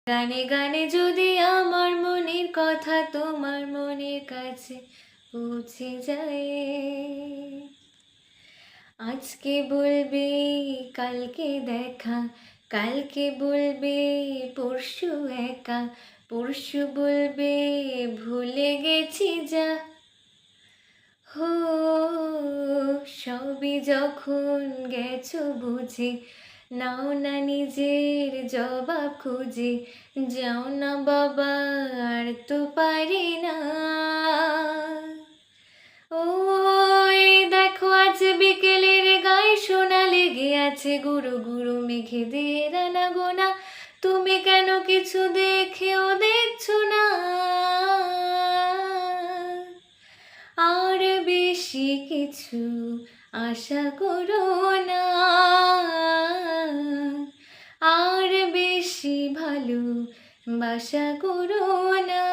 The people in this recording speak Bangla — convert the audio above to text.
গানে গানে যদি আমার মনের কথা তোমার মনের কাছে পৌঁছে যায়, আজকে বলবে কালকে দেখা, কালকে বলবে পরশু একা, পরশু বলবে ভুলে গেছি যা। হো, সবই যখন গেছো বুঝে, নাও না নিজের জবাব খুঁজে, যাও না বাবা আর তো পারি না। ওই দেখো আজ বিকেলের গায়ে সোনা লেগে আছে, গুরু গুরু মেঘেদের আনাগোনা, তুমি কেন কিছু দেখেও দেখছো না? আর বেশি কিছু আশা করো না, আর বেশি ভালো বাসা করো না।